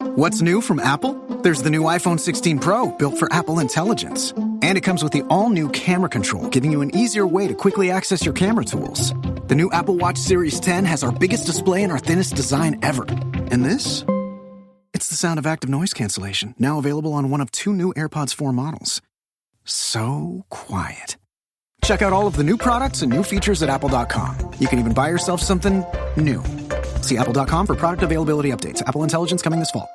What's new from Apple? There's the new iPhone 16 Pro, built for Apple Intelligence. And it comes with the all-new camera control, giving you an easier way to quickly access your camera tools. The new Apple Watch Series 10 has our biggest display and our thinnest design ever. And this? It's the sound of active noise cancellation, now available on one of 2 new AirPods 4 models. So quiet. Check out all of the new products and new features at apple.com. You can even buy yourself something new. See apple.com for product availability updates. Apple Intelligence coming this fall.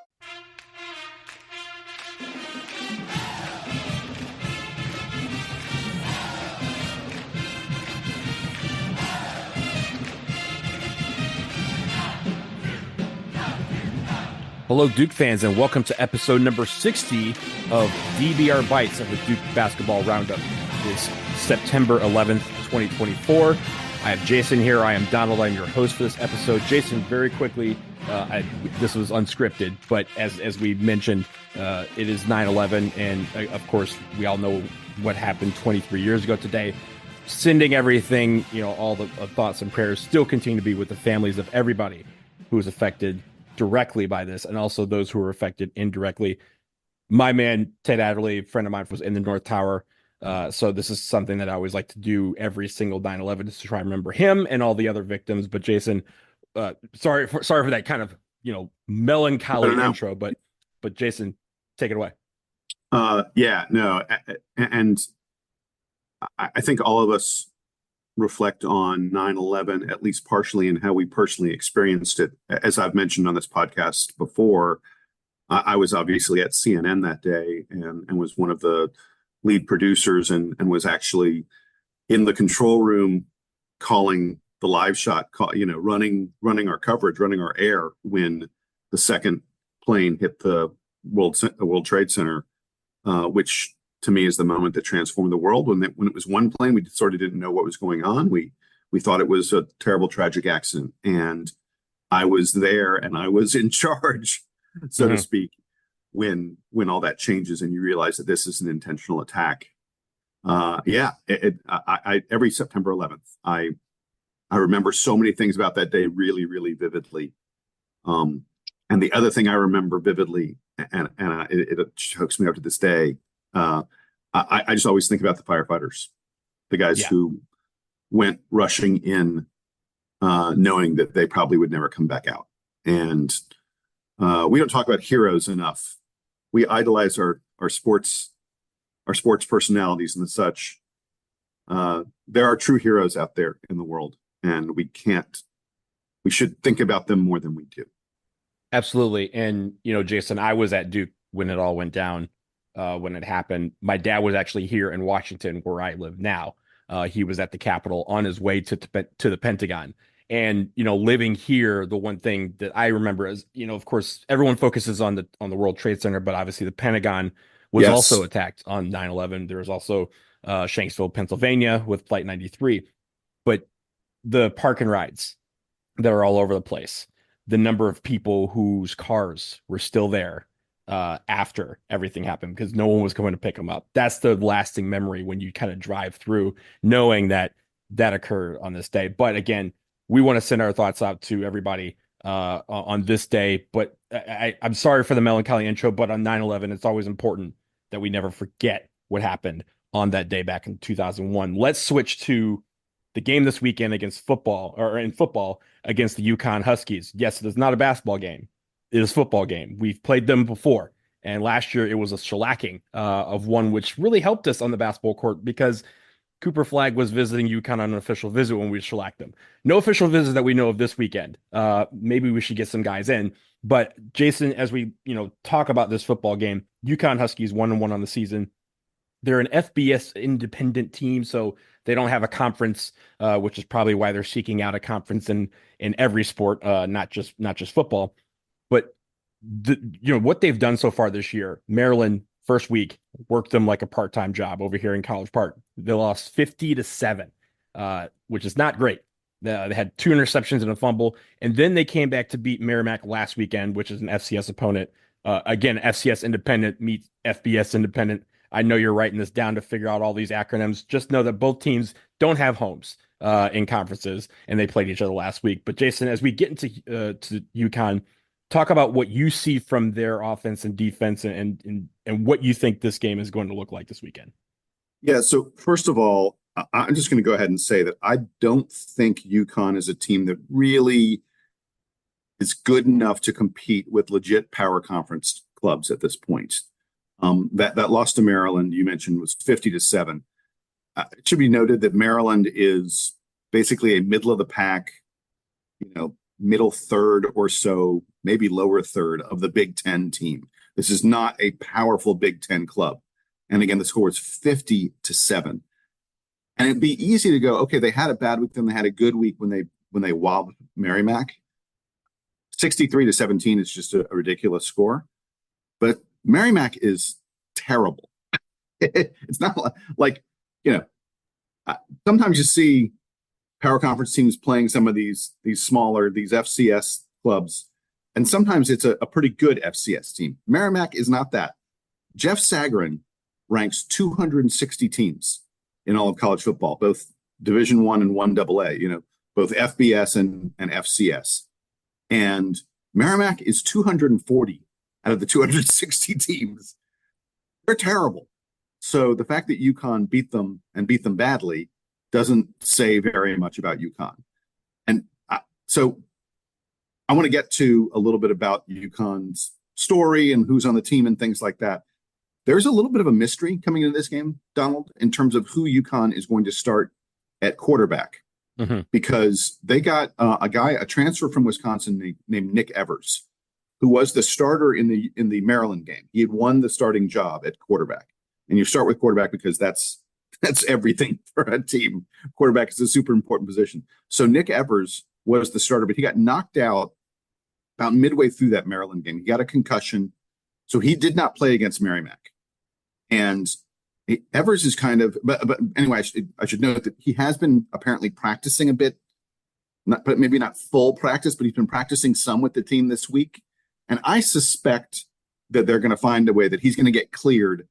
Hello, Duke fans, and welcome to episode number 60 of DBR Bites of the Duke Basketball Roundup. It's September 11th, 2024. I have Jason here. I am Donald. I'm your host for this episode. Jason, very quickly, this was unscripted, but as we mentioned, it is 9/11, and of course, we all know what happened 23 years ago today. Sending everything, all the thoughts and prayers still continue to be with the families of everybody who was affected directly by this, and also those who were affected indirectly. My man, Ted Adderley, a friend of mine, was in the North Tower. So this is something that I always like to do every single 9/11 is to try and remember him and all the other victims. But Jason, sorry for that kind of, melancholy intro, but Jason, take it away. And I think all of us reflect on 9/11, at least partially, and how we personally experienced it. As I've mentioned on this podcast before, I was obviously at CNN that day and was one of the lead producers and was actually in the control room calling the live shot, running our coverage, running our air when the second plane hit the World Trade Center, which to me is the moment that transformed the world. When it was one plane, we sort of didn't know what was going on. We thought it was a terrible, tragic accident. And I was there and I was in charge, so to speak, when all that changes and you realize that this is an intentional attack. Every September 11th, I remember so many things about that day really, really vividly. And the other thing I remember vividly, and it chokes me up to this day, I just always think about the firefighters, the guys who went rushing in, knowing that they probably would never come back out. And we don't talk about heroes enough. We idolize our sports personalities and such. There are true heroes out there in the world, and we should think about them more than we do. Absolutely. And, Jason, I was at Duke when it all went down. When it happened, my dad was actually here in Washington, where I live now. He was at the Capitol on his way to the Pentagon. And, living here, the one thing that I remember is, of course, everyone focuses on the World Trade Center, but obviously the Pentagon was also attacked on 9/11. There was also Shanksville, Pennsylvania with Flight 93. But the park and rides that are all over the place, the number of people whose cars were still there after everything happened because no one was going to pick them up. That's the lasting memory when you kind of drive through knowing that occurred on this day. But again, we want to send our thoughts out to everybody on this day. But I'm sorry for the melancholy intro, but on 9/11, it's always important that we never forget what happened on that day back in 2001. Let's switch to the game this weekend in football against the UConn Huskies. Yes, it is not a basketball game. It is a football game. We've played them before. And last year it was a shellacking of one, which really helped us on the basketball court because Cooper Flagg was visiting UConn on an official visit when we shellacked them. No official visit that we know of this weekend. Maybe we should get some guys in. But Jason, as we talk about this football game, UConn Huskies 1-1 on the season. They're an FBS independent team, so they don't have a conference, which is probably why they're seeking out a conference in every sport, not just football. But what they've done so far this year, Maryland first week worked them like a part-time job over here in College Park. They lost 50-7, which is not great. They had 2 interceptions and a fumble, and then they came back to beat Merrimack last weekend, which is an FCS opponent. Again, FCS independent meets FBS independent. I know you're writing this down to figure out all these acronyms. Just know that both teams don't have homes in conferences, and they played each other last week. But Jason, as we get into to UConn, talk about what you see from their offense and defense, and what you think this game is going to look like this weekend. Yeah. So first of all, I'm just going to go ahead and say that I don't think UConn is a team that really is good enough to compete with legit power conference clubs at this point. That loss to Maryland you mentioned was 50-7. It should be noted that Maryland is basically a middle of the pack, middle third or so, maybe lower third of the Big Ten team. This is not a powerful Big Ten club. And again, the score is 50-7. And it'd be easy to go, okay, they had a bad week, then they had a good week when they walloped Merrimack. 63-17 is just a ridiculous score. But Merrimack is terrible. It's not like, sometimes you see power conference teams playing some of these smaller, these FCS clubs, and sometimes it's a pretty good FCS team. Merrimack is not that. Jeff Sagarin ranks 260 teams in all of college football, both Division I and 1AA, both FBS and FCS. And Merrimack is 240 out of the 260 teams. They're terrible. So the fact that UConn beat them badly doesn't say very much about UConn. And so I want to get to a little bit about UConn's story and who's on the team and things like that. There's a little bit of a mystery coming into this game, Donald, in terms of who UConn is going to start at quarterback. Mm-hmm. Because they got a transfer from Wisconsin named Nick Evers, who was the starter in the Maryland game. He had won the starting job at quarterback. And you start with quarterback because that's everything for a team. Quarterback is a super important position. So Nick Evers was the starter, but he got knocked out about midway through that Maryland game. He got a concussion, so he did not play against Merrimack. And Evers is kind of, but anyway, I should note that he has been apparently practicing a bit, but maybe not full practice, but he's been practicing some with the team this week. And I suspect that they're going to find a way that he's going to get cleared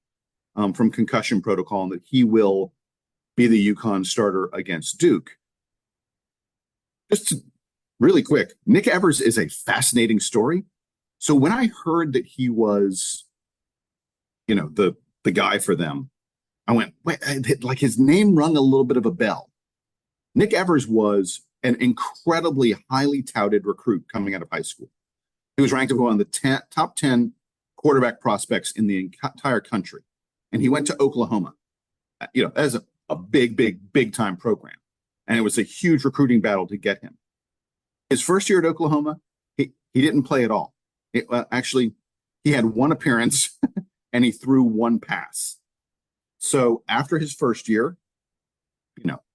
from concussion protocol and that he will be the UConn starter against Duke. Just really quick, Nick Evers is a fascinating story. So when I heard that he was, the guy for them, I went, wait, like his name rung a little bit of a bell. Nick Evers was an incredibly highly touted recruit coming out of high school. He was ranked one of the top 10 quarterback prospects in the entire country. And he went to Oklahoma, as a big time program. And it was a huge recruiting battle to get him. His first year at Oklahoma, he didn't play at all. Actually, he had one appearance and he threw one pass. So after his first year,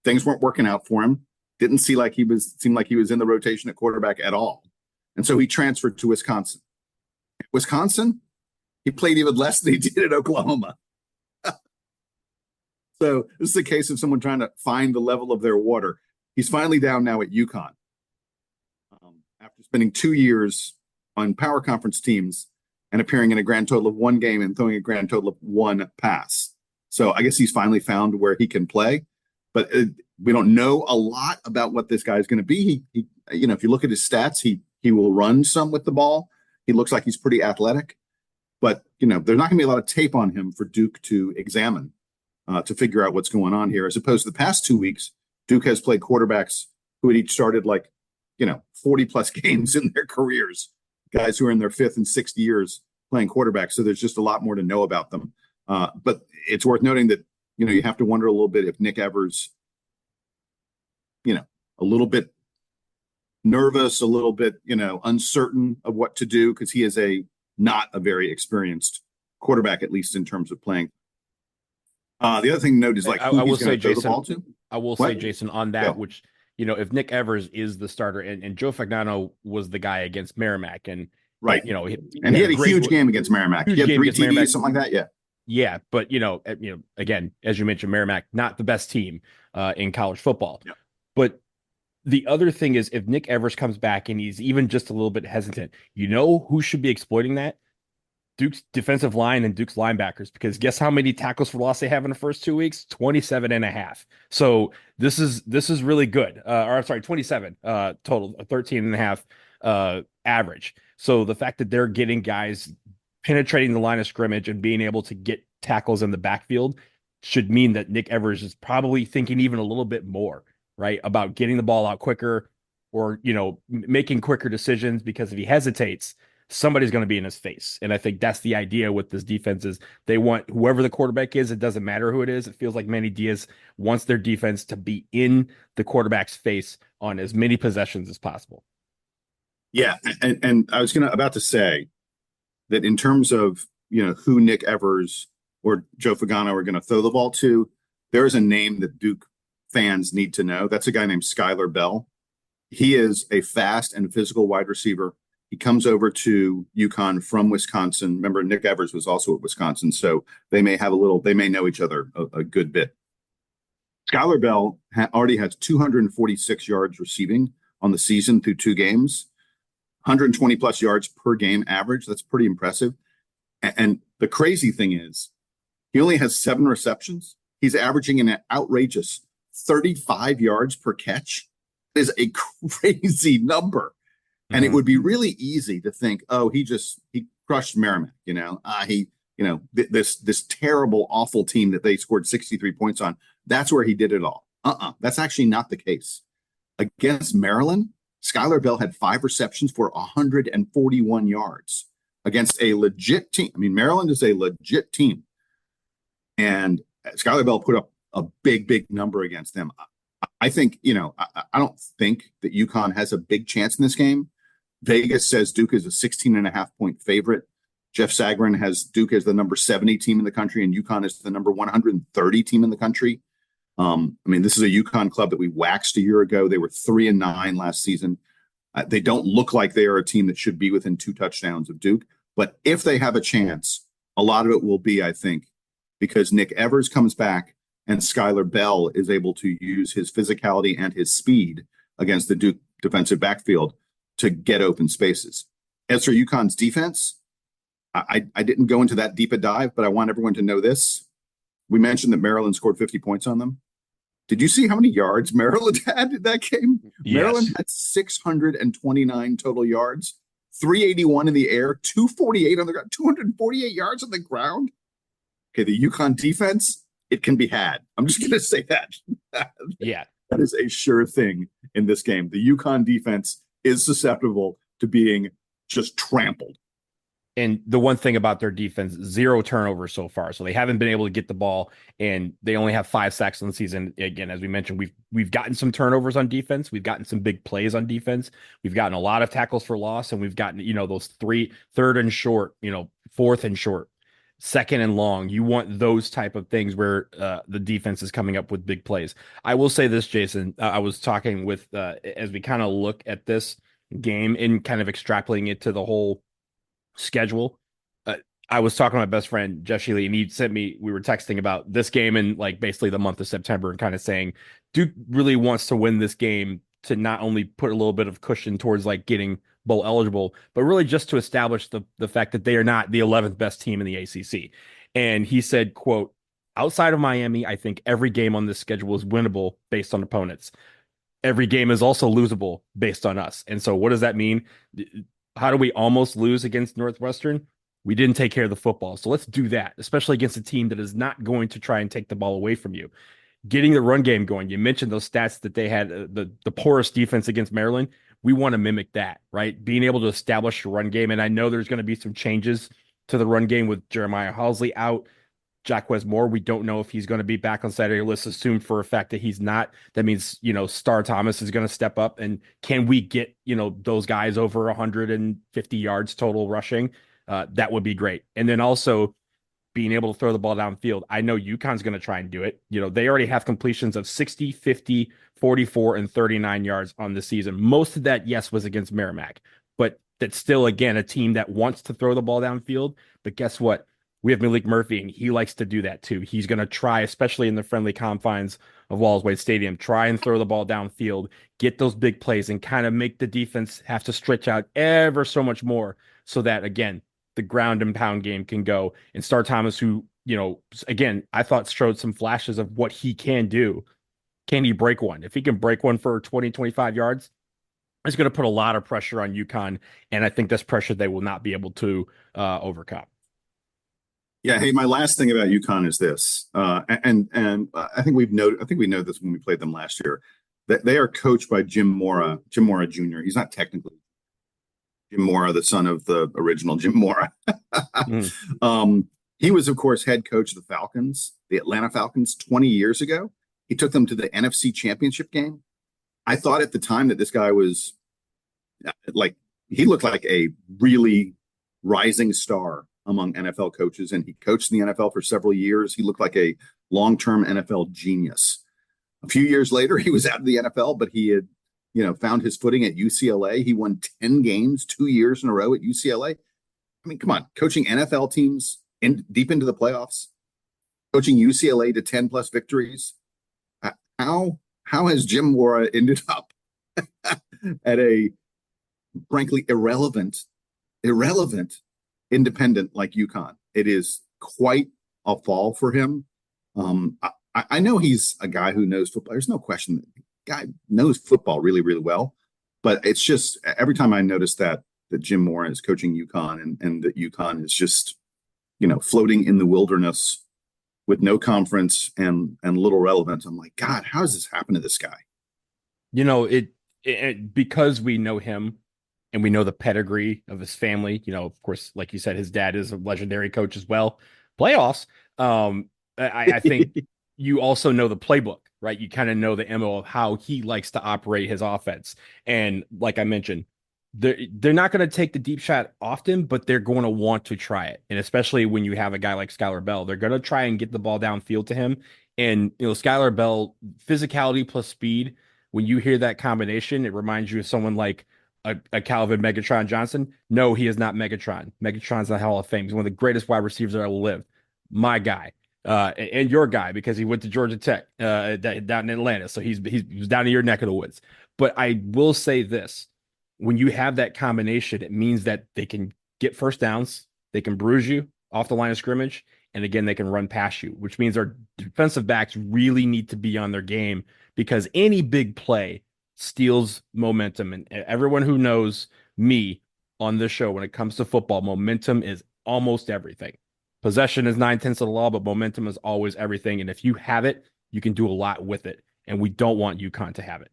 things weren't working out for him. Didn't seem like he was in the rotation at quarterback at all. And so he transferred to Wisconsin. Wisconsin, he played even less than he did at Oklahoma. So this is a case of someone trying to find the level of their water. He's finally down now at UConn. After spending 2 years on power conference teams and appearing in a grand total of one game and throwing a grand total of one pass. So I guess he's finally found where he can play, but we don't know a lot about what this guy is going to be. He, if you look at his stats, he will run some with the ball. He looks like he's pretty athletic, but there's not going to be a lot of tape on him for Duke to examine to figure out what's going on here. As opposed to the past 2 weeks, Duke has played quarterbacks who had each started 40 plus games in their careers, guys who are in their fifth and sixth years playing quarterback. So there's just a lot more to know about them. But it's worth noting that, you have to wonder a little bit if Nick Evers, a little bit nervous, a little bit, uncertain of what to do because he is not a very experienced quarterback, at least in terms of playing. The other thing to note is I will say, Jason, What? Jason, on that, which, if Nick Evers is the starter and Joe Fagnano was the guy against Merrimack and right, he had a huge game against Merrimack. He had 3 TDs, something like that. Yeah. Yeah. But, again, as you mentioned, Merrimack, not the best team in college football. Yeah. But the other thing is if Nick Evers comes back and he's even just a little bit hesitant, who should be exploiting that? Duke's defensive line and Duke's linebackers, because guess how many tackles for loss they have in the first 2 weeks? 27.5. So this is really good. 27 total, 13.5 average. So the fact that they're getting guys penetrating the line of scrimmage and being able to get tackles in the backfield should mean that Nick Evers is probably thinking even a little bit more, right, about getting the ball out quicker or, making quicker decisions, because if he hesitates, somebody's going to be in his face. And I think that's the idea with this defense is they want whoever the quarterback is, it doesn't matter who it is. It feels like Manny Diaz wants their defense to be in the quarterback's face on as many possessions as possible. Yeah, and I was about to say that in terms of who Nick Evers or Joe Fagano are going to throw the ball to, there is a name that Duke fans need to know. That's a guy named Skylar Bell. He is a fast and physical wide receiver. He comes over to UConn from Wisconsin. Remember, Nick Evers was also at Wisconsin, so they may know each other a good bit. Skylar Bell already has 246 yards receiving on the season through 2 games, 120 plus yards per game average. That's pretty impressive. And the crazy thing is, he only has 7 receptions. He's averaging an outrageous 35 yards per catch. It is a crazy number. And it would be really easy to think, oh, he crushed Merrimack, this terrible, awful team that they scored 63 points on. That's where he did it all. That's actually not the case. Against Maryland, Skylar Bell had 5 receptions for 141 yards against a legit team. I mean, Maryland is a legit team. And Skylar Bell put up a big, big number against them. I think, I don't think that UConn has a big chance in this game. Vegas says Duke is a 16.5-point favorite. Jeff Sagarin has Duke as the number 70 team in the country, and UConn is the number 130 team in the country. This is a UConn club that we waxed a year ago. They were 3-9 last season. They don't look like they are a team that should be within 2 touchdowns of Duke. But if they have a chance, a lot of it will be, I think, because Nick Evers comes back and Skylar Bell is able to use his physicality and his speed against the Duke defensive backfield to get open spaces. As for UConn's defense, I didn't go into that deep a dive, but I want everyone to know this. We mentioned that Maryland scored 50 points on them. Did you see how many yards Maryland had in that game? Yes. Maryland had 629 total yards, 381 in the air, 248 on the ground, 248 yards on the ground. Okay, the UConn defense, it can be had. I'm just going to say that. Yeah. That is a sure thing in this game. The UConn defense is susceptible to being just trampled. And the one thing about their defense, 0 turnovers so far. So they haven't been able to get the ball, and they only have 5 sacks in the season. Again, as we mentioned, we've gotten some turnovers on defense. We've gotten some big plays on defense. We've gotten a lot of tackles for loss, and we've gotten, those 3rd and short, 4th and short, 2nd and long. You want those type of things where the defense is coming up with big plays. I will say this, Jason, I was talking with, as we kind of look at this game and kind of extrapolating it to the whole schedule. I was talking to my best friend, Jeff Shealy, and we were texting about this game in basically the month of September and kind of saying Duke really wants to win this game to not only put a little bit of cushion towards getting bowl eligible, but really just to establish the fact that they are not the 11th best team in the ACC. And he said, quote, outside of Miami, I think every game on this schedule is winnable based on opponents. Every game is also losable based on us. And so what does that mean? How do we almost lose against Northwestern? We didn't take care of the football. So let's do that, especially against a team that is not going to try and take the ball away from you. Getting the run game going. You mentioned those stats that they had, the poorest defense against Maryland. We want to mimic that, right? Being able to establish a run game. And I know there's going to be some changes to the run game with Jeremiah Halsley out. Jacquez Moore, we don't know if he's going to be back on Saturday. Let's assume for a fact that he's not. That means, Star Thomas is going to step up. And can we get, those guys over 150 yards total rushing? That would be great. And then also being able to throw the ball downfield. I know UConn's going to try and do it. They already have completions of 60, 50, 44, and 39 yards on the season. Most of that, yes, was against Merrimack. But that's still, again, a team that wants to throw the ball downfield. But guess what? We have Malik Murphy, and he likes to do that too. He's going to try, especially in the friendly confines of Wallace Wade Stadium, try and throw the ball downfield, get those big plays, and kind of make the defense have to stretch out ever so much more so that, again, the ground and pound game can go. And Star Thomas, who, again, I thought showed some flashes of what he can do. Can he break one? If he can break one for 20, 25 yards, It's going to put a lot of pressure on UConn, and I think that's pressure they will not be able to overcome. Yeah. Hey, my last thing about UConn is this, and I think we know this when we played them last year, that they are coached by Jim Mora Jr. He's not technically Jim Mora, the son of the original Jim Mora. He was, of course, head coach of the Falcons, the Atlanta Falcons, 20 years ago. He took them to the NFC Championship game. I thought at the time that this guy was he looked like a really rising star among NFL coaches, and he coached in the NFL for several years. He looked like a long-term NFL genius. A few years later, he was out of the NFL, but he had, found his footing at UCLA. He won 10 games 2 years in a row at UCLA. I mean, come on, coaching NFL teams deep into the playoffs, coaching UCLA to 10 plus victories. How has Jim Mora ended up at a frankly irrelevant independent like UConn? It is quite a fall for him. I know he's a guy who knows football. There's no question that the guy knows football really, really well. But it's just every time I notice that Jim Mora is coaching UConn and that UConn is just, floating in the wilderness with no conference and little relevance, I'm like, God, how does this happen to this guy? It because we know him and we know the pedigree of his family. Of course, like you said, his dad is a legendary coach as well. Playoffs. I think you also know the playbook, right? You kind of know the MO of how he likes to operate his offense. And like I mentioned, they're not going to take the deep shot often, but they're going to want to try it. And especially when you have a guy like Skylar Bell, they're going to try and get the ball downfield to him. And, Skylar Bell, physicality plus speed, when you hear that combination, it reminds you of someone like a Calvin Megatron Johnson. No, he is not Megatron. Megatron's not Hall of Fame. He's one of the greatest wide receivers that ever lived. My guy. And your guy, because he went to Georgia Tech down in Atlanta. So he was down in your neck of the woods. But I will say this. When you have that combination, it means that they can get first downs, they can bruise you off the line of scrimmage, and again, they can run past you, which means our defensive backs really need to be on their game, because any big play steals momentum. And everyone who knows me on this show, when it comes to football, momentum is almost everything. Possession is 9/10 of the law, but momentum is always everything. And if you have it, you can do a lot with it. And we don't want UConn to have it.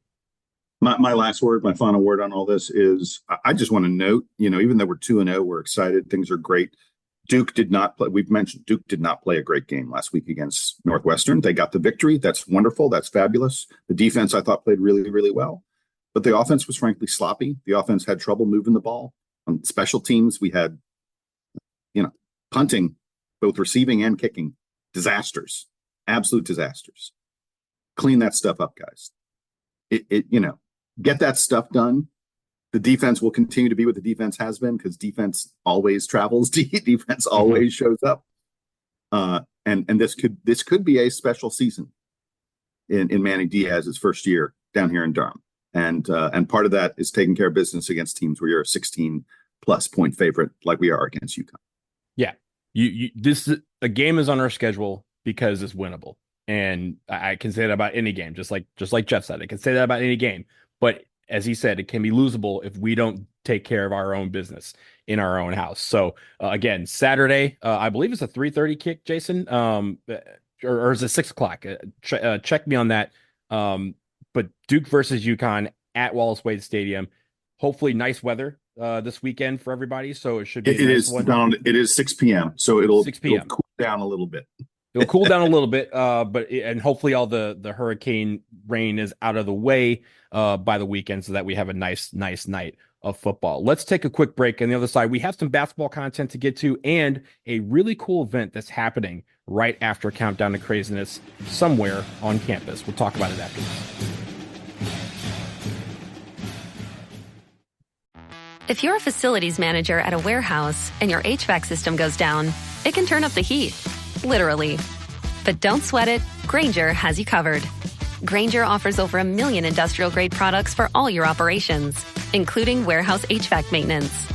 My last word, my final word on all this is I just want to note, even though we're 2-0, we're excited. Things are great. Duke did not play. We've mentioned Duke did not play a great game last week against Northwestern. They got the victory. That's wonderful. That's fabulous. The defense, I thought, played really, really well. But the offense was frankly sloppy. The offense had trouble moving the ball. On special teams, we had, punting, both receiving and kicking, disasters, absolute disasters. Clean that stuff up, guys. Get that stuff done. The defense will continue to be what the defense has been, because defense always travels. Defense always shows up. And this could be a special season in Manny Diaz's first year down here in Durham. And part of that is taking care of business against teams where you're a 16+ point favorite, like we are against UConn. Yeah. A game is on our schedule because it's winnable. And I can say that about any game, just like Jeff said. I can say that about any game. But as he said, it can be losable if we don't take care of our own business in our own house. So again, Saturday, I believe it's a 3:30 kick, Jason, or is it 6 o'clock? Check me on that. But Duke versus UConn at Wallace Wade Stadium. Hopefully, nice weather this weekend for everybody. So it should be. It is 6 p.m. So it'll 6 p.m. It'll cool down a little bit. It'll cool down a little bit, and hopefully all the hurricane rain is out of the way by the weekend, so that we have a nice night of football. Let's take a quick break. On the other side, we have some basketball content to get to, and a really cool event that's happening right after Countdown to Craziness somewhere on campus. We'll talk about it after this. If you're a facilities manager at a warehouse and your HVAC system goes down, it can turn up the heat. Literally. But don't sweat it. Grainger has you covered. Grainger offers over 1 million industrial-grade products for all your operations, including warehouse HVAC maintenance.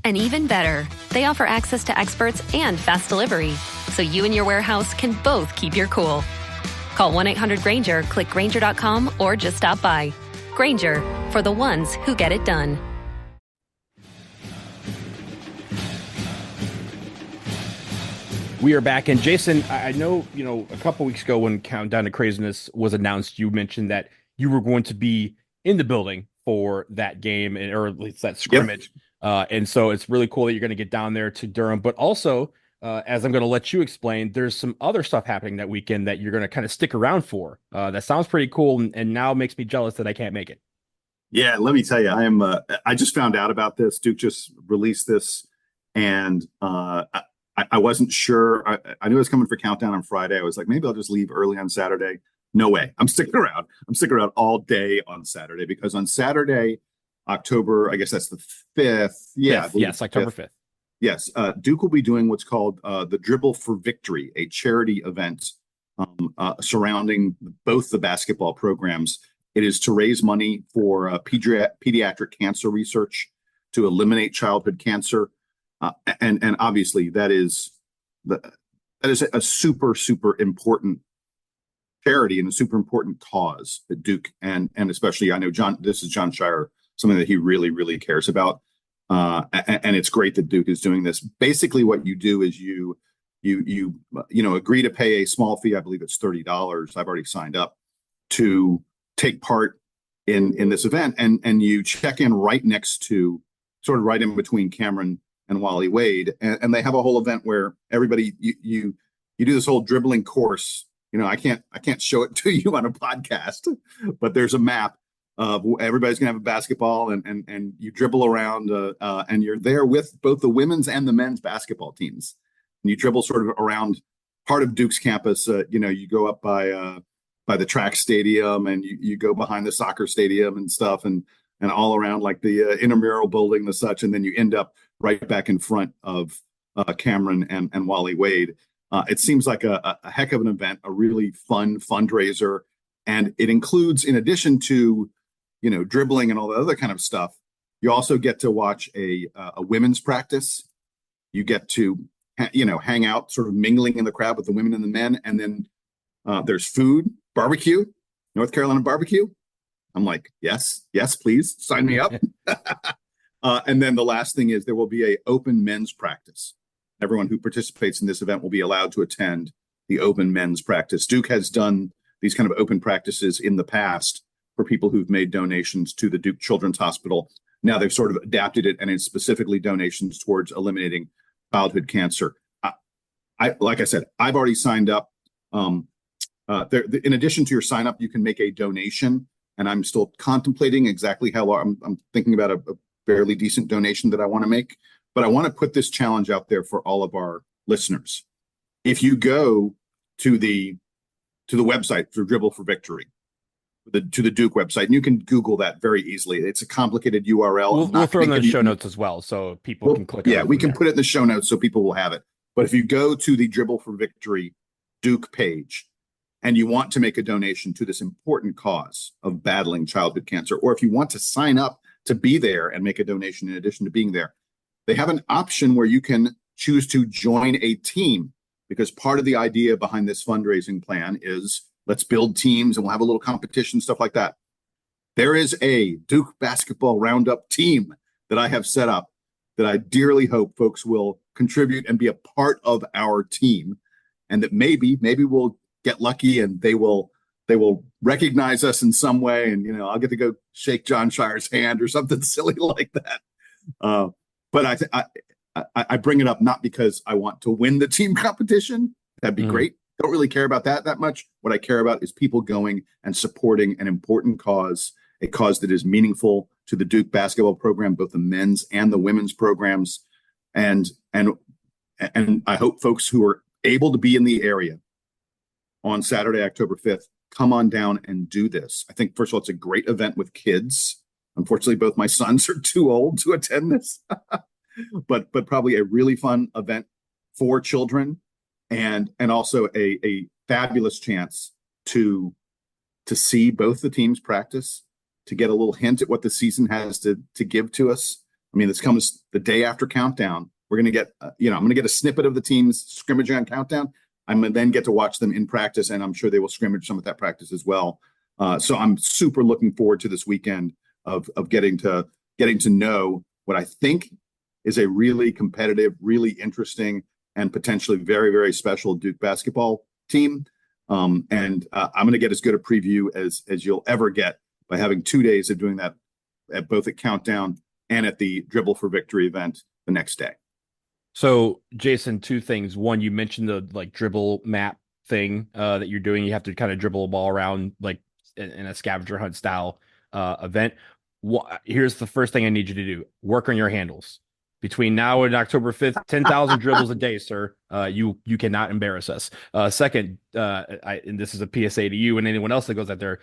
And even better, they offer access to experts and fast delivery, so you and your warehouse can both keep your cool. Call 1-800-GRAINGER, click Grainger.com, or just stop by. Grainger, for the ones who get it done. We are back. And Jason, I know, a couple weeks ago when Countdown to Craziness was announced, you mentioned that you were going to be in the building for that game, or at least that scrimmage. Yep. And so it's really cool that you're going to get down there to Durham. But also, as I'm going to let you explain, there's some other stuff happening that weekend that you're going to kind of stick around for. That sounds pretty cool, and now makes me jealous that I can't make it. Yeah, let me tell you, I just found out about this. Duke just released this, and I wasn't sure. I knew I was coming for Countdown on Friday. I was like, maybe I'll just leave early on Saturday. No way. I'm sticking around. I'm sticking around all day on Saturday, because on Saturday, October, I guess that's the 5th. Yeah. 5th, yes, October 5th. Yes. Duke will be doing what's called the Dribble for Victory, a charity event surrounding both the basketball programs. It is to raise money for pediatric cancer research to eliminate childhood cancer. And obviously that is a super, super important charity and a super important cause at Duke. And especially, I know this is John Shire, something that he really, really cares about. And it's great that Duke is doing this. Basically what you do is you agree to pay a small fee. I believe it's $30. I've already signed up to take part in this event. And you check in right next to, sort of right in between Cameron and Wally Wade, and they have a whole event where everybody you do this whole dribbling course. I can't show it to you on a podcast, but there's a map of everybody's gonna have a basketball, and you dribble around, and you're there with both the women's and the men's basketball teams, and you dribble sort of around part of Duke's campus. You go up by the track stadium, and you go behind the soccer stadium and stuff, and all around like the intramural building and such, and then you end up right back in front of Cameron and Wally Wade. It seems like a heck of an event, a really fun fundraiser. And it includes, in addition to, dribbling and all the other kind of stuff, you also get to watch a women's practice. You get to, hang out, sort of mingling in the crowd with the women and the men. And then there's food, barbecue, North Carolina barbecue. I'm like, yes, please sign me up. And then the last thing is there will be an open men's practice. Everyone who participates in this event will be allowed to attend the open men's practice. Duke has done these kind of open practices in the past for people who've made donations to the Duke Children's Hospital. Now they've sort of adapted it, and it's specifically donations towards eliminating childhood cancer. Like I said, I've already signed up. In addition to your sign up, you can make a donation, and I'm still contemplating exactly how long. I'm thinking about a fairly decent donation that I want to make, but I want to put this challenge out there for all of our listeners. If you go to the website for Dribble for Victory, to the Duke website, and you can Google that very easily. It's a complicated URL. We'll throw it in the show notes as well, so people can click on it. Yeah, we can put it in the show notes so people will have it. But if you go to the Dribble for Victory Duke page, and you want to make a donation to this important cause of battling childhood cancer, or if you want to sign up to be there and make a donation in addition to being there, they have an option where you can choose to join a team, because part of the idea behind this fundraising plan is let's build teams and we'll have a little competition, stuff like that. There is a Duke basketball roundup team that I have set up that I dearly hope folks will contribute and be a part of our team, and that maybe we'll get lucky and they will recognize us in some way, and I'll get to go shake John Shire's hand or something silly like that. But I bring it up not because I want to win the team competition. That'd be great. Don't really care about that much. What I care about is people going and supporting an important cause, a cause that is meaningful to the Duke basketball program, both the men's and the women's programs. And I hope folks who are able to be in the area on Saturday, October 5th, come on down and do this. I think, first of all, it's a great event with kids. Unfortunately, both my sons are too old to attend this, but probably a really fun event for children, and also a fabulous chance to see both the teams practice, to get a little hint at what the season has to give to us. I mean, this comes the day after Countdown. We're going to get, I'm going to get a snippet of the teams scrimmaging on Countdown. I'm going to then get to watch them in practice, and I'm sure they will scrimmage some of that practice as well. So I'm super looking forward to this weekend of getting to know what I think is a really competitive, really interesting, and potentially very, very special Duke basketball team. I'm going to get as good a preview as you'll ever get by having 2 days of doing that at both at Countdown and at the Dribble for Victory event the next day. So, Jason, two things. One, you mentioned the dribble map thing that you're doing. You have to kind of dribble a ball around like in a scavenger hunt style event. Here's the first thing I need you to do: work on your handles. Between now and October 5th, 10,000 dribbles a day, sir. You cannot embarrass us. Second, and this is a PSA to you and anyone else that goes out there.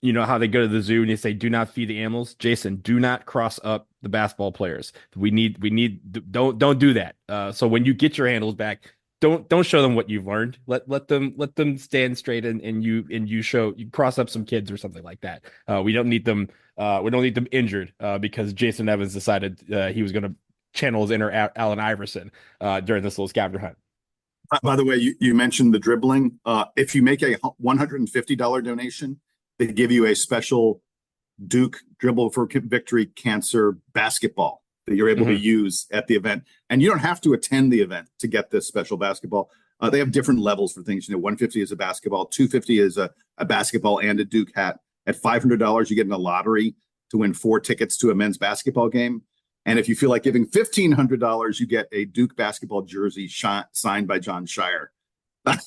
You know how they go to the zoo and they say, "Do not feed the animals." Jason, do not cross up the basketball players. Don't do that. So when you get your handles back, don't show them what you've learned. Let them stand straight and you cross up some kids or something like that. We don't need them. We don't need them injured because Jason Evans decided he was going to channel his inner Allen Iverson during this little scavenger hunt. By the way, you mentioned the dribbling. If you make a $150 donation, they give you a special Duke Dribble for Victory Cancer basketball that you're able to use at the event. And you don't have to attend the event to get this special basketball. They have different levels for things. 150 is a basketball, 250 is a basketball and a Duke hat. At $500, you get in a lottery to win 4 tickets to a men's basketball game. And if you feel like giving $1,500, you get a Duke basketball jersey signed by John Shire.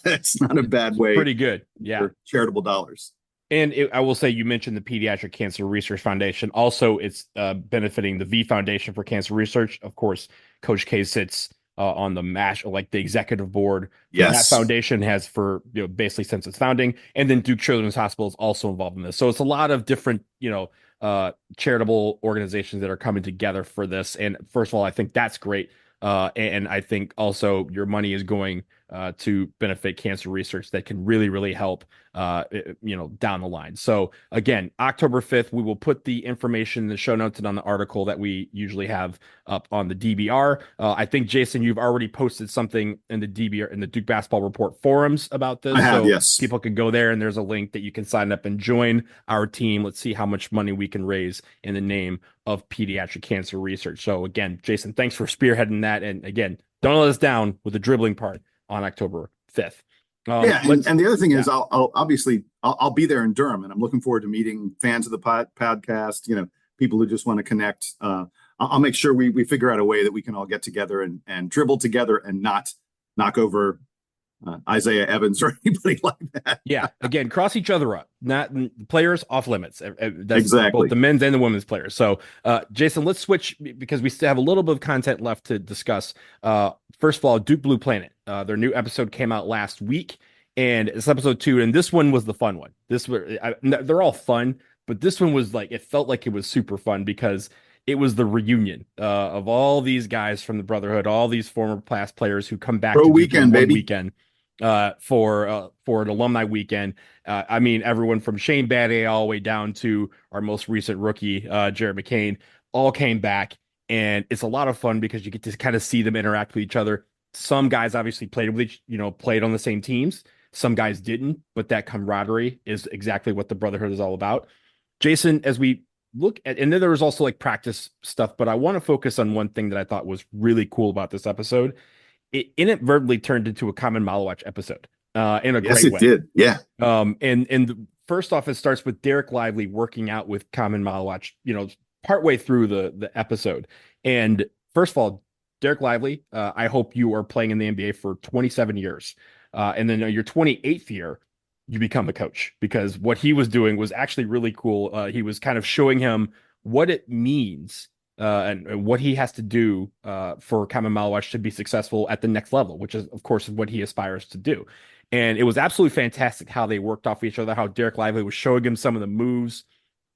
That's not a bad way. Pretty good. Yeah. For charitable dollars. And I will say, you mentioned the Pediatric Cancer Research Foundation. Also, it's benefiting the V Foundation for Cancer Research. Of course, Coach K sits on the the executive board. Yes. That foundation has for basically since its founding, and then Duke Children's Hospital is also involved in this. So it's a lot of different charitable organizations that are coming together for this. And first of all, I think that's great. And I think also your money is going to benefit cancer research that can really, really help, down the line. So again, October 5th, we will put the information in the show notes and on the article that we usually have up on the DBR. I think, Jason, you've already posted something in the DBR, in the Duke Basketball Report forums about this. I have, so yes. People can go there and there's a link that you can sign up and join our team. Let's see how much money we can raise in the name of pediatric cancer research. So again, Jason, thanks for spearheading that. And again, don't let us down with the dribbling part on October 5th. And the other thing is, I'll be there in Durham, and I'm looking forward to meeting fans of the podcast, people who just want to connect. I'll make sure we figure out a way that we can all get together and dribble together and not knock over Isaiah Evans or anybody like that. Yeah. Again, cross each other up, not players off limits. That's exactly both the men's and the women's players. So, Jason, let's switch because we still have a little bit of content left to discuss. First of all, Duke Blue Planet, their new episode came out last week, and it's episode 2. And this one was the fun one. They're all fun, but this one was it felt like it was super fun because it was the reunion of all these guys from the Brotherhood, all these former past players who come back for to a weekend, baby. Weekend. For an alumni weekend. I mean, everyone from Shane Battier all the way down to our most recent rookie, Jared McCain, all came back. And it's a lot of fun because you get to kind of see them interact with each other. Some guys obviously played on the same teams. Some guys didn't, but that camaraderie is exactly what the Brotherhood is all about. Jason, as we look at, and then there was also practice stuff, but I want to focus on one thing that I thought was really cool about this episode. It inadvertently turned into a Common Malawatch episode in a great way. Yes, it did. Yeah. First off, it starts with Derek Lively working out with Common Malawatch, partway through the episode. And first of all, Derek Lively, I hope you are playing in the NBA for 27 years. And then your 28th year, you become a coach, because what he was doing was actually really cool. He was kind of showing him what it means and what he has to do for Common Malawatch to be successful at the next level, which is, of course, what he aspires to do. And it was absolutely fantastic how they worked off each other, how Derek Lively was showing him some of the moves,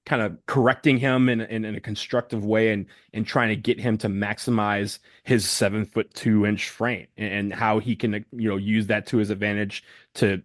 kind of correcting him in a constructive way and trying to get him to maximize his 7'2" frame and how he can, use that to his advantage to,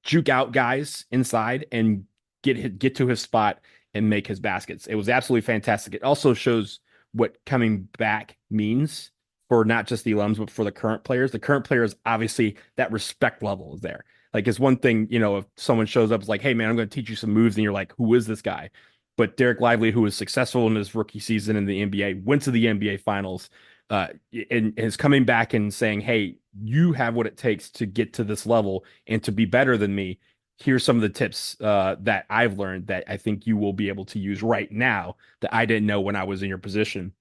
juke out guys inside and get to his spot and make his baskets. It was absolutely fantastic. It also shows what coming back means for not just the alums, but for the current players. The current players, obviously, that respect level is there. It's one thing, if someone shows up, it's like, hey, man, I'm going to teach you some moves. And you're like, who is this guy? But Derek Lively, who was successful in his rookie season in the NBA, went to the NBA Finals, and is coming back and saying, "Hey, you have what it takes to get to this level and to be better than me. Here's some of the tips that I've learned that I think you will be able to use right now that I didn't know when I was in your position."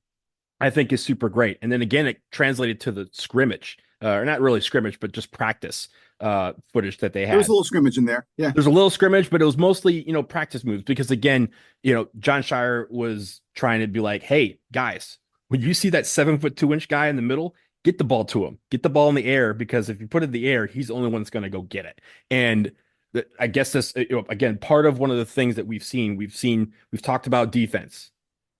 I think is super great. And then again, it translated to the scrimmage, or not really scrimmage, but just practice footage that they had. There was a little scrimmage in there. Yeah. There's a little scrimmage, but it was mostly, practice moves because again, John Shire was trying to be like, hey, guys, when you see that 7'2" guy in the middle, get the ball to him, get the ball in the air, because if you put it in the air, he's the only one that's going to go get it. And I guess this, again, part of one of the things that we've talked about defense.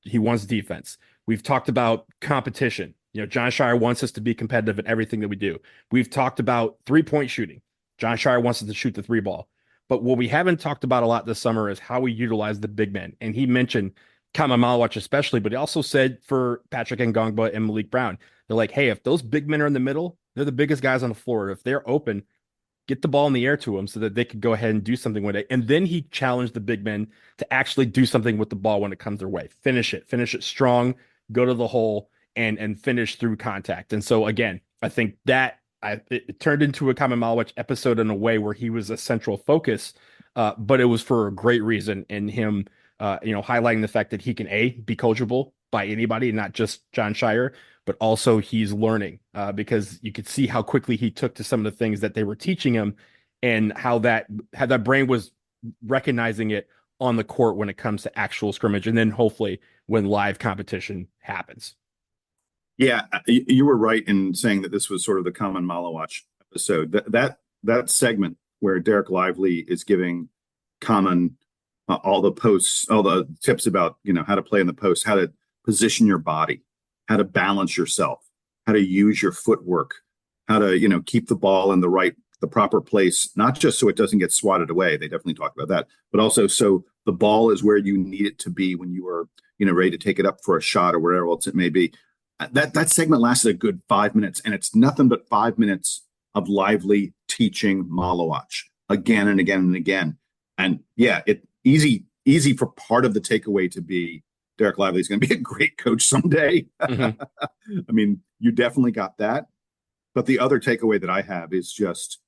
He wants defense. We've talked about competition. John Shire wants us to be competitive in everything that we do. We've talked about 3-point shooting. John Shire wants us to shoot the 3 ball. But what we haven't talked about a lot this summer is how we utilize the big men. And he mentioned Kama Malawach especially, but he also said for Patrick Ngongba and Malik Brown, they're like, hey, if those big men are in the middle, they're the biggest guys on the floor. If they're open, get the ball in the air to them so that they could go ahead and do something with it. And then he challenged the big men to actually do something with the ball when it comes their way. Finish it strong, go to the hole and finish through contact. And so again, I think that it turned into a Kama Malawach episode in a way where he was a central focus, but it was for a great reason. And him, highlighting the fact that he can be coachable by anybody, not just John Shire, but also he's learning because you could see how quickly he took to some of the things that they were teaching him and how that brain was recognizing it on the court when it comes to actual scrimmage. And then hopefully when live competition happens. Yeah, you were right in saying that this was sort of the Kama Malawach episode. That segment where Derek Lively is giving Kama all the posts, all the tips about how to play in the post, how to position your body, how to balance yourself, how to use your footwork, how to keep the ball in the proper place, not just so it doesn't get swatted away. They definitely talk about that, but also so the ball is where you need it to be when you are ready to take it up for a shot or wherever else it may be. That segment lasted a good 5 minutes, and it's nothing but 5 minutes of Lively teaching Malawach again and again and again. And yeah, it easy for part of the takeaway to be Derek Lively is going to be a great coach someday. Mm-hmm. I mean, you definitely got that. But the other takeaway that I have is just,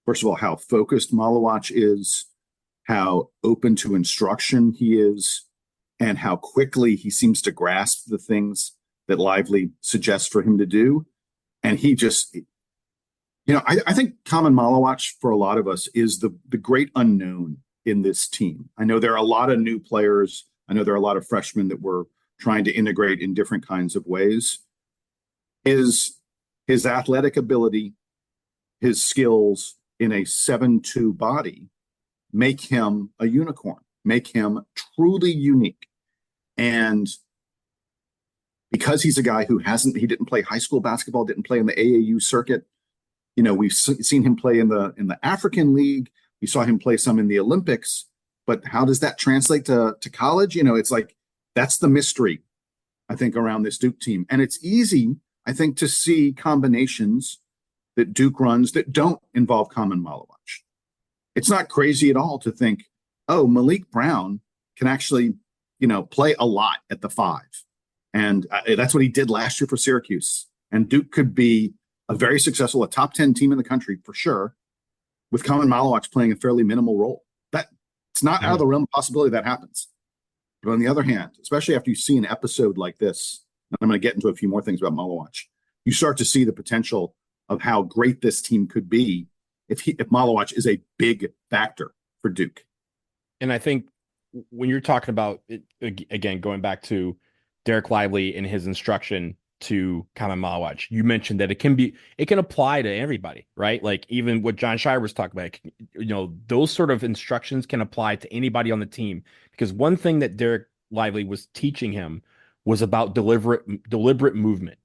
first of all, how focused Malawach is, how open to instruction he is, and how quickly he seems to grasp the things that Lively suggests for him to do. And he just, I think Kama Malawach for a lot of us is the great unknown in this team. I know there are a lot of new players. I know there are a lot of freshmen that we're trying to integrate in different kinds of ways. His athletic ability, his skills in a 7'2" body make him a unicorn, make him truly unique. And because he's a guy who he didn't play high school basketball, didn't play in the AAU circuit. We've seen him play in the African League. We saw him play some in the Olympics, but how does that translate to college? It's like, that's the mystery, I think, around this Duke team. And it's easy, I think, to see combinations that Duke runs that don't involve Kama Malawach. It's not crazy at all to think, oh, Malik Brown can actually, play a lot at the 5. And that's what he did last year for Syracuse. And Duke could be a very successful, a top 10 team in the country for sure, with Kama Malawach playing a fairly minimal role. It's not out of the realm of possibility that happens. But on the other hand, especially after you see an episode like this, and I'm going to get into a few more things about Malawach, you start to see the potential of how great this team could be if Malawach is a big factor for Duke. And I think when you're talking about it, again, going back to Derek Lively and his instruction to Kama Malawach, you mentioned that it can apply to everybody, right? Like even what John Shire was talking about, those sort of instructions can apply to anybody on the team, because one thing that Derek Lively was teaching him was about deliberate movement,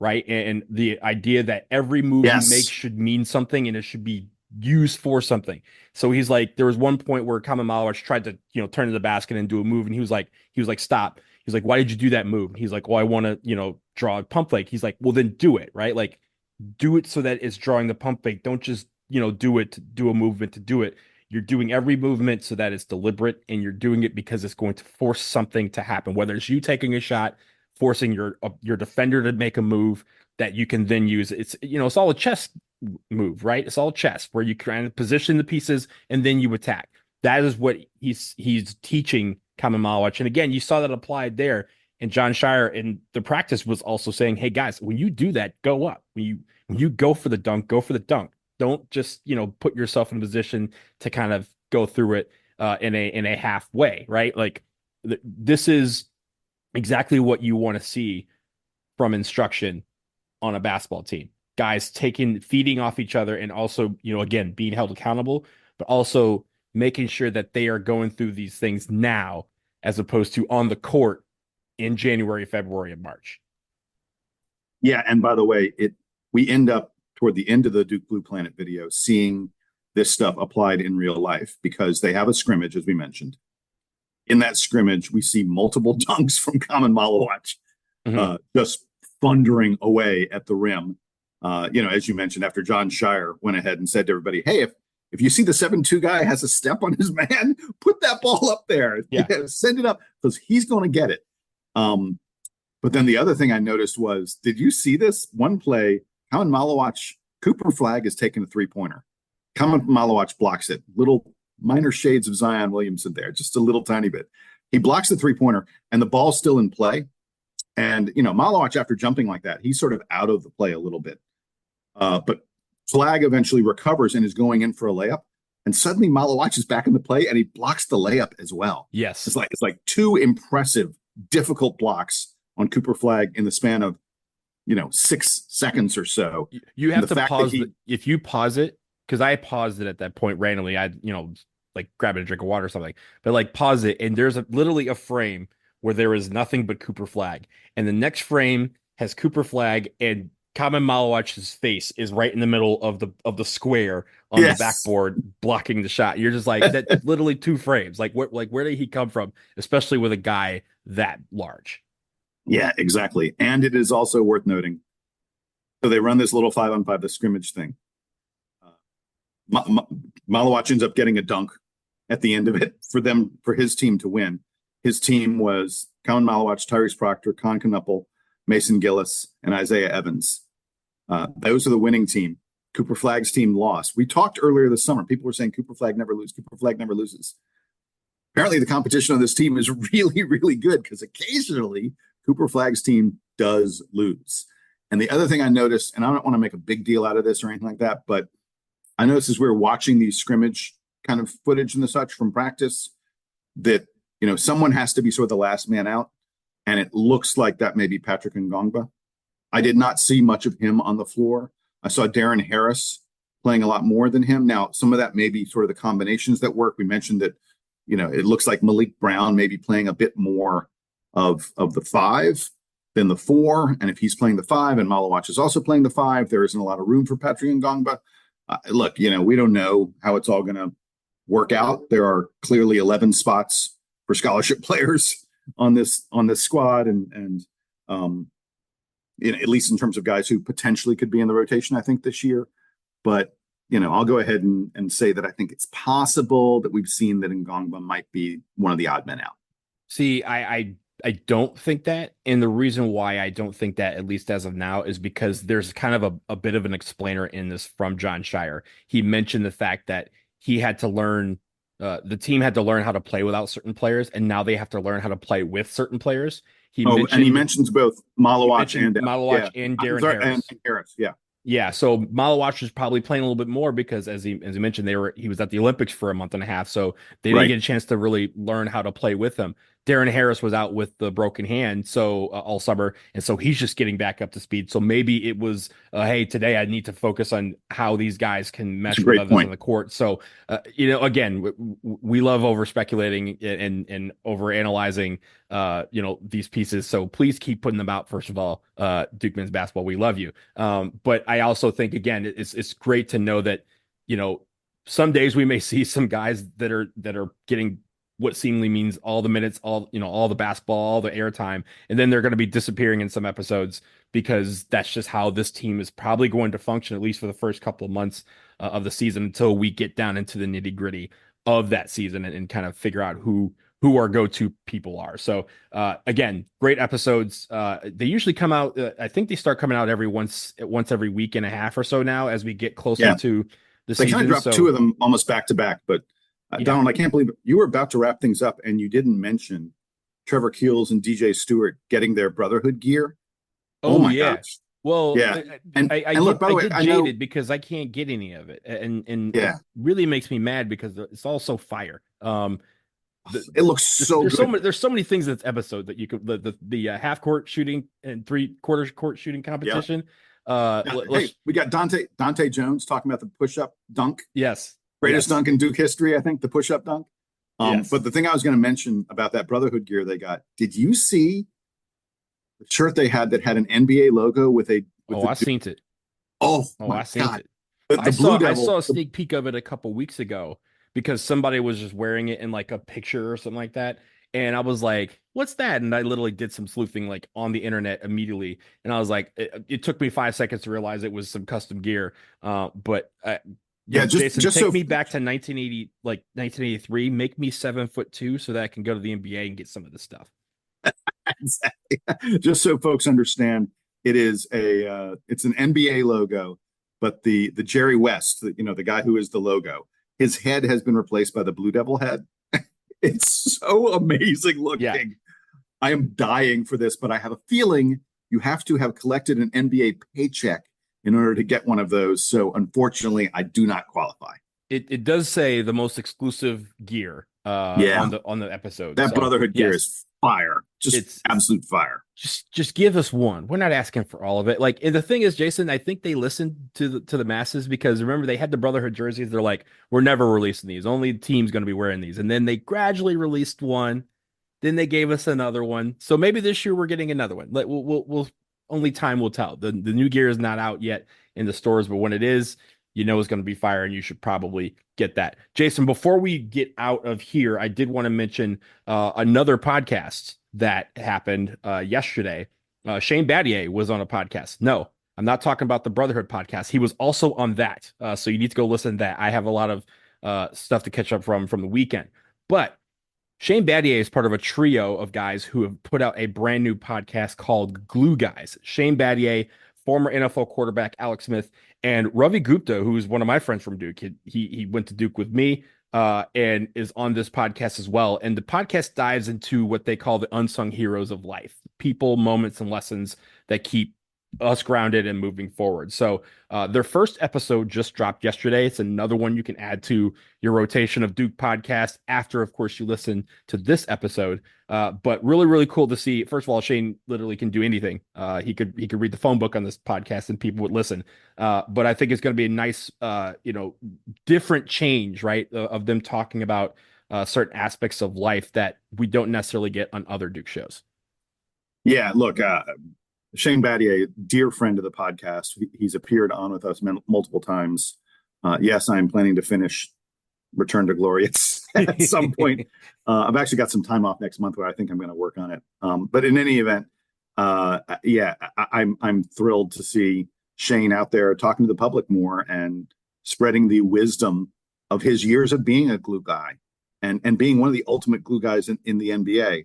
right? And the idea that every move you make should mean something and it should be used for something. So he's like, there was one point where Kama Malawach tried to, turn to the basket and do a move, and he was like, stop. He's like, why did you do that move? He's like, well, I want to, draw a pump fake. He's like, well, then do it, right? Like, do it so that it's drawing the pump fake. Don't just, do it to do a movement to do it. You're doing every movement so that it's deliberate, and you're doing it because it's going to force something to happen, whether it's you taking a shot, forcing your defender to make a move that you can then use. It's all a chess move, right? It's all chess where you kind of position the pieces and then you attack. That is what he's teaching Kamen Malawach. And again, you saw that applied there. And John Shire in the practice was also saying, hey guys, when you do that, go up. When you go for the dunk, go for the dunk. Don't just, put yourself in a position to kind of go through it in a halfway, right? Like this is exactly what you want to see from instruction on a basketball team. Guys feeding off each other, and also, again, being held accountable, but also making sure that they are going through these things now as opposed to on the court in January, February, and March. Yeah, and by the way, we end up toward the end of the Duke Blue Planet video seeing this stuff applied in real life, because they have a scrimmage, as we mentioned. In that scrimmage, we see multiple dunks from Kamen Malawach, just thundering away at the rim. As you mentioned, after John Shire went ahead and said to everybody, hey, if you see the 7-2 guy has a step on his man, put that ball up there. Yeah. Send it up, because he's going to get it. But then the other thing I noticed was, did you see this one play? Kamen Malawach, Cooper Flag is taking a 3-pointer. Kamen Malawach blocks it. Little minor shades of Zion Williamson there, just a little tiny bit. He blocks the 3-pointer, and the ball's still in play. And, Malawach, after jumping like that, he's sort of out of the play a little bit. But Flag eventually recovers and is going in for a layup. And suddenly Malawach is back in the play, and he blocks the layup as well. Yes. It's like two impressive, difficult blocks on Cooper Flag in the span of, 6 seconds or so. You have to pause if you pause it, because I paused it at that point randomly. I, like grabbing a drink of water or something, but like pause it, and there's literally a frame where there is nothing but Cooper Flag, and the next frame has Cooper Flag, and Kamen Malawach's face is right in the middle of the square on the backboard blocking the shot. You're just like, that literally 2 frames. Like where did he come from, especially with a guy that large? Yeah, exactly. And it is also worth noting, so they run this little 5-on-5, the scrimmage thing. Malawach ends up getting a dunk at the end of it for his team to win. His team was Kamen Malawach, Tyrese Proctor, Con Knuppel, Mason Gillis, and Isaiah Evans. Those are the winning team. Cooper Flag's team lost. We talked earlier this summer. People were saying Cooper Flag never loses. Cooper Flag never loses. Apparently, the competition on this team is really, really good, because occasionally Cooper Flag's team does lose. And the other thing I noticed, and I don't want to make a big deal out of this or anything like that, but I noticed as we were watching these scrimmage kind of footage and the such from practice, that, someone has to be sort of the last man out. And it looks like that may be Patrick Ngongba. I did not see much of him on the floor. I saw Darren Harris playing a lot more than him. Now, some of that may be sort of the combinations that work. We mentioned that, it looks like Malik Brown may be playing a bit more of the 5 than the 4. And if he's playing the 5 and Malawach is also playing the 5, there isn't a lot of room for Patrick Ngongba. Look, we don't know how it's all going to work out. There are clearly 11 spots for scholarship players on this squad, and at least in terms of guys who potentially could be in the rotation, I think, this year. But I'll go ahead and say that I think it's possible that we've seen that Ngongba might be one of the odd men out. See, I don't think that, and the reason why I don't think that, at least as of now, is because there's kind of a bit of an explainer in this from John Shire. He mentioned the fact that he had to learn. The team had to learn how to play without certain players, and now they have to learn how to play with certain players. He mentions both Malawach and Darren Harris. And Harris, yeah. Yeah, so Malawach was probably playing a little bit more because, as he mentioned, he was at the Olympics for a month and a half, so they didn't get a chance to really learn how to play with him. Darren Harris was out with the broken hand all summer, and so he's just getting back up to speed. So maybe it was, hey, today I need to focus on how these guys can mesh with others on the court. So, again, we love over speculating and over analyzing, these pieces. So please keep putting them out. First of all, Duke men's basketball, we love you. But I also think, again, it's great to know that, some days we may see some guys that are getting what seemingly means all the minutes, all the basketball, all the airtime, and then they're going to be disappearing in some episodes because that's just how this team is probably going to function, at least for the first couple of months of the season, until we get down into the nitty gritty of that season and kind of figure out who our go-to people are. So again, great episodes. They usually come out, I think they start coming out once every week and a half or so now as we get closer to the season. They kind of dropped two of them almost back to back, but Donald, I can't believe you were about to wrap things up and you didn't mention Trevor Keels and DJ Stewart getting their Brotherhood gear. Oh my gosh. Well, yeah. I look, by the way, I get jaded because I can't get any of it. And it really makes me mad because it's all so fire. It looks so good. There's so many things in this episode that you could the half court shooting and 3/4 court shooting competition. Hey, we got Dante Jones talking about the push-up dunk. Yes. Greatest dunk in Duke history, I think, the push-up dunk. But the thing I was going to mention about that Brotherhood gear they got, did you see the shirt they had that had an NBA logo with a I seen it. I seen it. I saw a sneak peek of it a couple weeks ago because somebody was just wearing it in like a picture or something like that. And I was like, what's that? And I literally did some sleuthing like on the internet immediately. And I was like, it took me 5 seconds to realize it was some custom gear. Jason, take me back to 1980, like 1983. Make me 7'2" so that I can go to the NBA and get some of this stuff. Exactly. Just so folks understand, it's an NBA logo, but the Jerry West, the guy who is the logo, his head has been replaced by the Blue Devil head. It's so amazing looking. Yeah. I am dying for this, but I have a feeling you have to have collected an NBA paycheck in order to get one of those. So unfortunately, I do not qualify. It does say the most exclusive gear on the episode. That Brotherhood gear is fire. It's absolute fire. Just give us one. We're not asking for all of it. Like, and the thing is, Jason, I think they listened to the masses because remember they had the Brotherhood jerseys. They're like, we're never releasing these. Only the team's going to be wearing these. And then they gradually released one. Then they gave us another one. So maybe this year we're getting another one. Like we'll only time will tell. The new gear is not out yet in the stores, but when it is, it's going to be fire, and you should probably get that. Jason, before we get out of here, I did want to mention another podcast that happened yesterday. Shane Battier was on a podcast. No, I'm not talking about the Brotherhood podcast. He was also on that. So you need to go listen to that. I have a lot of stuff to catch up from the weekend. But Shane Battier is part of a trio of guys who have put out a brand new podcast called Glue Guys. Shane Battier, former NFL quarterback Alex Smith, and Ravi Gupta, who's one of my friends from Duke. He went to Duke with me and is on this podcast as well. And the podcast dives into what they call the unsung heroes of life, people, moments, and lessons that keep us grounded and moving forward. So their first episode just dropped yesterday. It's another one you can add to your rotation of Duke podcasts after, of course, you listen to this episode. But really, really cool to see. First of all, Shane literally can do anything. He could read the phone book on this podcast and people would listen. But I think it's going to be a nice, different change, right, of them talking about certain aspects of life that we don't necessarily get on other Duke shows. Yeah, look, Shane Battier, dear friend of the podcast. He's appeared on with us multiple times. Yes, I'm planning to finish Return to Glory at some point. I've actually got some time off next month where I think I'm going to work on it. But in any event, I'm thrilled to see Shane out there talking to the public more and spreading the wisdom of his years of being a glue guy and being one of the ultimate glue guys in the NBA.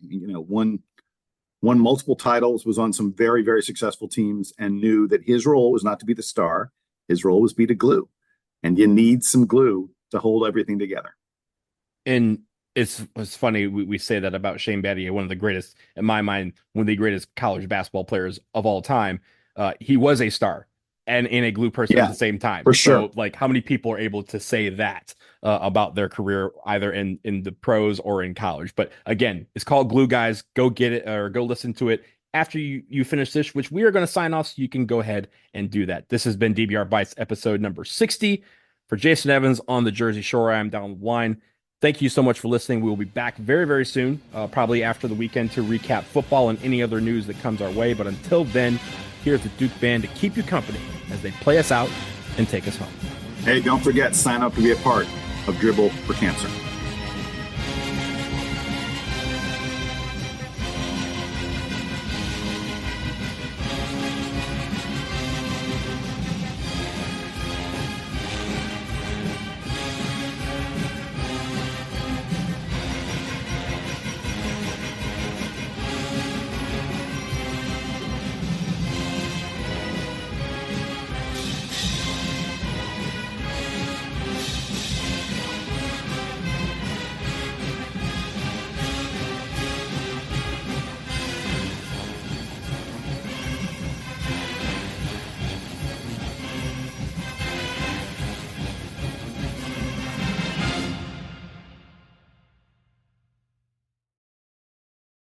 Won multiple titles, was on some very, very successful teams, and knew that his role was not to be the star. His role was to be the glue. And you need some glue to hold everything together. And it's funny, we say that about Shane Battier, one of the greatest, in my mind, one of the greatest college basketball players of all time. He was a star and in a glue person at the same time. For sure. So, like, how many people are able to say that about their career, either in the pros or in college? But again, it's called Glue Guys. Go get it or go listen to it after you finish this, which we are going to sign off, so you can go ahead and do that. This has been DBR Bites episode number 60. For Jason Evans on the Jersey Shore, I'm down the line. Thank you so much for listening. We will be back very, very soon, probably after the weekend, to recap football and any other news that comes our way. But until then, here's the Duke Band to keep you company as they play us out and take us home. Hey, don't forget, sign up to be a part of Dribble for Cancer.